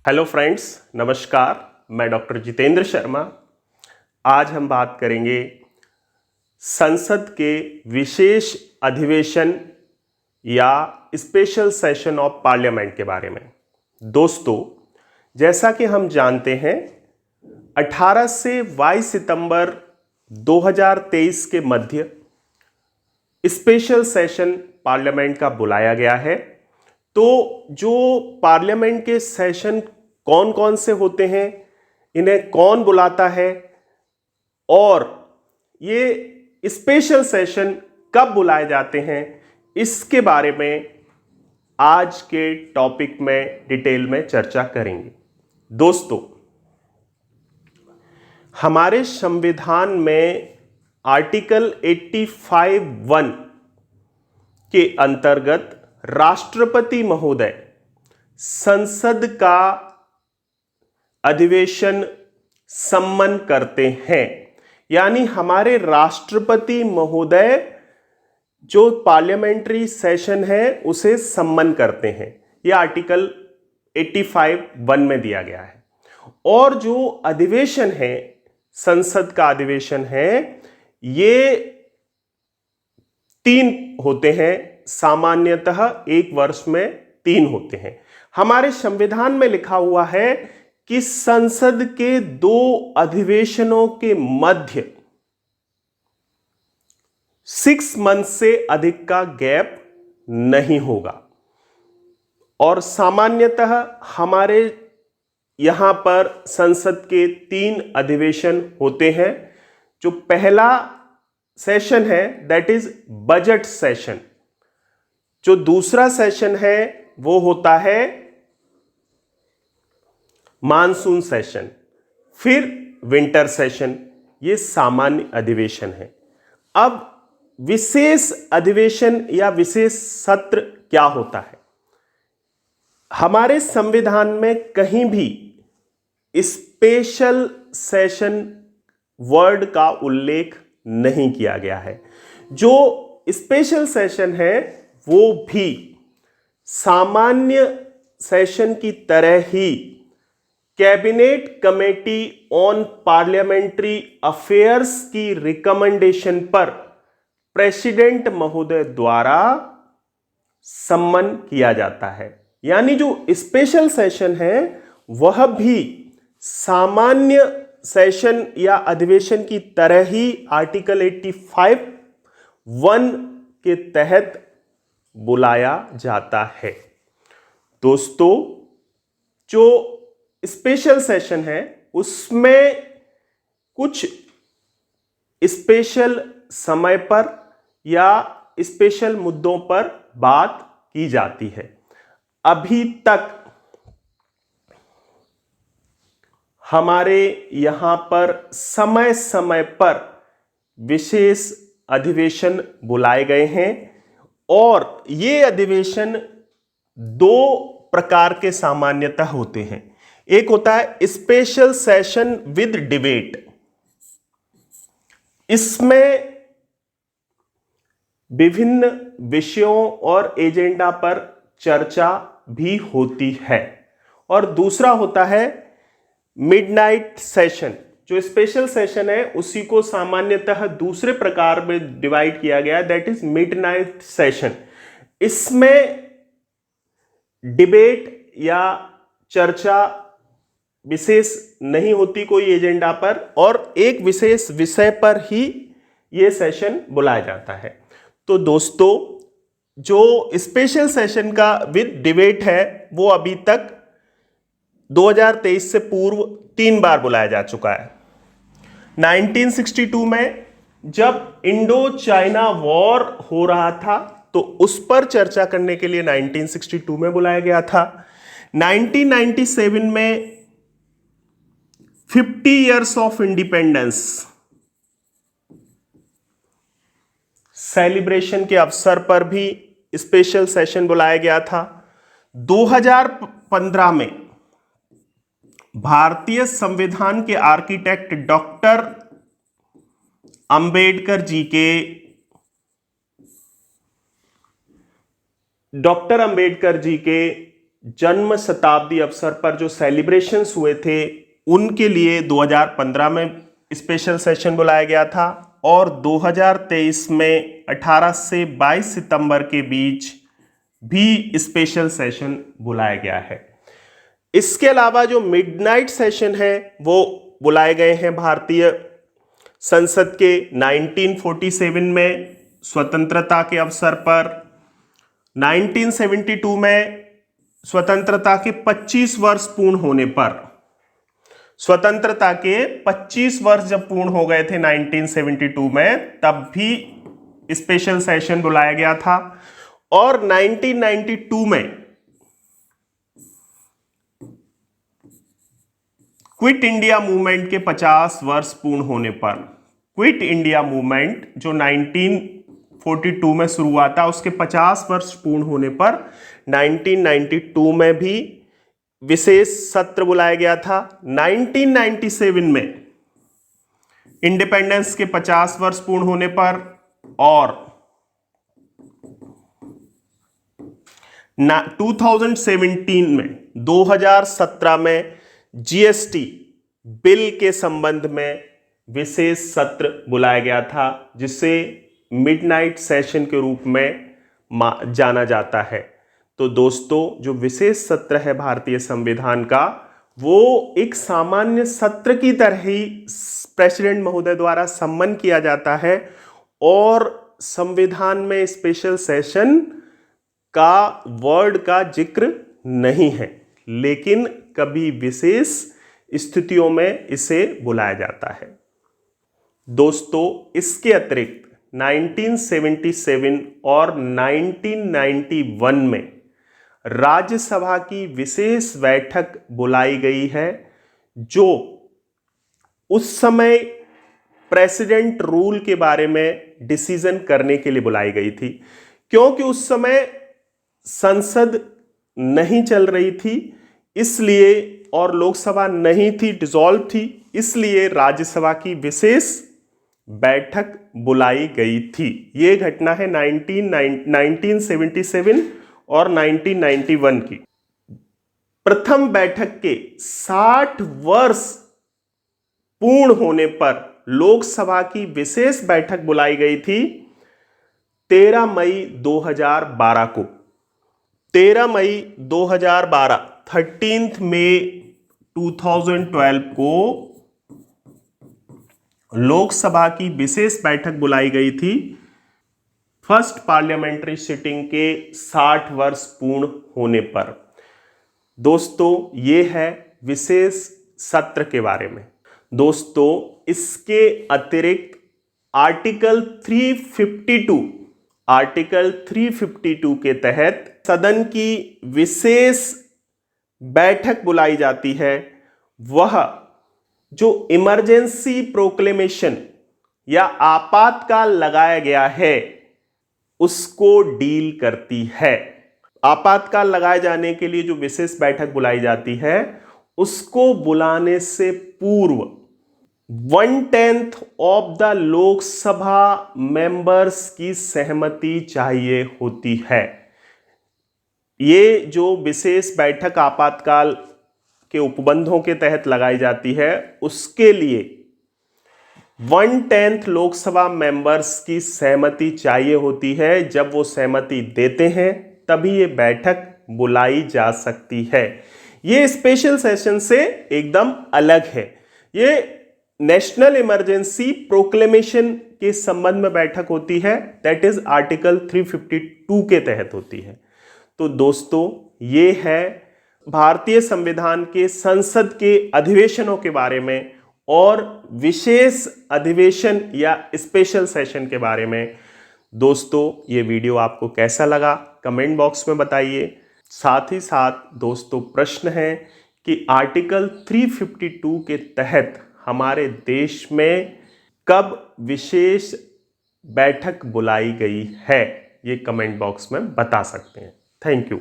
Hello friends, नमस्कार। मैं doctor Jitendra Sharma. आज हम बात करेंगे संसद के विशेष अधिवेशन या स्पेशल सेशन ऑफ पार्लियामेंट के बारे में। दोस्तों, जैसा कि हम जानते हैं 18 से 22 सितंबर 2023 के मध्य स्पेशल सेशन पार्लियामेंट का बुलाया गया है। तो जो पार्लियामेंट के सेशन कौन कौन से होते हैं, इन्हें कौन बुलाता है और ये स्पेशल सेशन कब बुलाए जाते हैं, इसके बारे में आज के टॉपिक में डिटेल में चर्चा करेंगे। दोस्तों, हमारे संविधान में आर्टिकल 85(1) के अंतर्गत राष्ट्रपति महोदय संसद का अधिवेशन सम्मन करते हैं। यानी हमारे राष्ट्रपति महोदय जो पार्लियामेंट्री सेशन है उसे सम्मन करते हैं। यह आर्टिकल 85(1) में दिया गया है। और जो अधिवेशन है, संसद का अधिवेशन है, ये 3 होते हैं। सामान्यतः एक वर्ष में 3 होते हैं। हमारे संविधान में लिखा हुआ है कि संसद के 2 अधिवेशनों के मध्य 6 मंथ से अधिक का गैप नहीं होगा। और सामान्यतः हमारे यहां पर संसद के 3 अधिवेशन होते हैं। जो पहला सेशन है दैट इज बजट सेशन। जो दूसरा सेशन है वो होता है मानसून सेशन, फिर विंटर सेशन। ये सामान्य अधिवेशन है। अब विशेष अधिवेशन या विशेष सत्र क्या होता है? हमारे संविधान में कहीं भी स्पेशल सेशन वर्ड का उल्लेख नहीं किया गया है। जो स्पेशल सेशन है वो भी सामान्य सेशन की तरह ही cabinet committee on parliamentary affairs की रिकमेंडेशन पर प्रेसिडेंट महोदय द्वारा सम्मन किया जाता है। यानी जो स्पेशल सेशन है वह भी सामान्य सेशन या अधिवेशन की तरह ही आर्टिकल 85(1) के तहत बुलाया जाता है। दोस्तों, जो स्पेशल सेशन है उसमें कुछ स्पेशल समय पर या स्पेशल मुद्दों पर बात की जाती है। अभी तक हमारे यहां पर समय समय पर विशेष अधिवेशन बुलाए गए हैं। और ये अधिवेशन 2 प्रकार के सामान्यतः होते हैं। एक होता है स्पेशल सेशन विद डिबेट। इसमें विभिन्न विषयों और एजेंडा पर चर्चा भी होती है। और दूसरा होता है मिडनाइट सेशन। जो स्पेशल सेशन है उसी को सामान्यतः दूसरे प्रकार में डिवाइड किया गया है, दैट इज मिडनाइट सेशन। इसमें डिबेट या चर्चा विशेष नहीं होती कोई एजेंडा पर, और एक विशेष विषय पर ही यह सेशन बुलाया जाता है। तो दोस्तों, जो स्पेशल सेशन का विद डिबेट है वो अभी तक 2023 से पूर्व 3 बार बुलाया जा चुका है। 1962 में जब इंडो चाइना वॉर हो रहा था तो उस पर चर्चा करने के लिए 1962 में बुलाया गया था। 1997 में 50 इयर्स ऑफ इंडिपेंडेंस सेलिब्रेशन के अवसर पर भी स्पेशल सेशन बुलाया गया था। 2015 में भारतीय संविधान के आर्किटेक्ट डॉक्टर अंबेडकर जी के जन्म शताब्दी अवसर पर जो सेलिब्रेशंस हुए थे उनके लिए 2015 में स्पेशल सेशन बुलाया गया था और 2023 में 18 से 22 सितंबर के बीच भी स्पेशल सेशन बुलाया गया है। इसके अलावा जो मिडनाइट सेशन है वो बुलाए गए हैं भारतीय संसद के 1947 में स्वतंत्रता के अवसर पर, 1972 में स्वतंत्रता के 25 वर्ष पूर्ण होने पर, स्वतंत्रता के 25 वर्ष जब पूर्ण हो गए थे 1972 में, तब भी स्पेशल सेशन बुलाया गया था और 1992 में क्विट इंडिया मूवमेंट के 50 वर्ष पूर्ण होने पर, क्विट इंडिया मूवमेंट जो 1942 में शुरू हुआ था उसके 50 वर्ष पूर्ण होने पर 1992 में भी विशेष सत्र बुलाया गया था। 1997 में इंडिपेंडेंस के 50 वर्ष पूर्ण होने पर और 2017 में जीएसटी बिल के संबंध में विशेष सत्र बुलाया गया था जिसे मिडनाइट सेशन के रूप में जाना जाता है। तो दोस्तों, जो विशेष सत्र है भारतीय संविधान का वो एक सामान्य सत्र की तरह ही प्रेसिडेंट महोदय द्वारा सम्मन किया जाता है और संविधान में स्पेशल सेशन का वर्ड का जिक्र नहीं है, लेकिन कभी विशेष स्थितियों में इसे बुलाया जाता है। दोस्तों, इसके अतिरिक्त 1977 और 1991 में राज्यसभा की विशेष बैठक बुलाई गई है जो उस समय प्रेसिडेंट रूल के बारे में डिसीजन करने के लिए बुलाई गई थी, क्योंकि उस समय संसद नहीं चल रही थी इसलिए और लोकसभा नहीं थी, डिसॉल्व थी, इसलिए राज्यसभा की विशेष बैठक बुलाई गई थी। यह घटना है 1977 और 1991 की। प्रथम बैठक के 60 वर्ष पूर्ण होने पर लोकसभा की विशेष बैठक बुलाई गई थी 13 मई 2012 को। 13 मई 2012 13 मई 2012 को लोकसभा की विशेष बैठक बुलाई गई थी फर्स्ट पार्लियामेंट्री सिटिंग के 60 वर्ष पूर्ण होने पर। दोस्तों, ये है विशेष सत्र के बारे में। दोस्तों, इसके अतिरिक्त आर्टिकल 352 के तहत सदन की विशेष बैठक बुलाई जाती है। वह जो इमरजेंसी प्रोक्लेमेशन या आपातकाल लगाया गया है उसको डील करती है। आपातकाल लगाए जाने के लिए जो विशेष बैठक बुलाई जाती है उसको बुलाने से पूर्व 1/10 ऑफ द लोकसभा मेंबर्स की सहमति चाहिए होती है। ये जो विशेष बैठक आपातकाल के उपबंधों के तहत लगाई जाती है उसके लिए 1/10 लोकसभा मेंबर्स की सहमति चाहिए होती है। जब वो सहमति देते हैं तभी ये बैठक बुलाई जा सकती है। ये स्पेशल सेशन से एकदम अलग है। ये नेशनल इमरजेंसी प्रोक्लेमेशन के संबंध में बैठक होती है, दैट इज आर्टिकल 352 के तहत होती है। तो दोस्तों, ये है भारतीय संविधान के संसद के अधिवेशनों के बारे में और विशेष अधिवेशन या स्पेशल सेशन के बारे में। दोस्तों, ये वीडियो आपको कैसा लगा कमेंट बॉक्स में बताइए। साथ ही साथ दोस्तों, प्रश्न है कि आर्टिकल 352 के तहत हमारे देश में कब विशेष बैठक बुलाई गई है, ये कमेंट बॉक्स में बता सकते हैं। Thank you.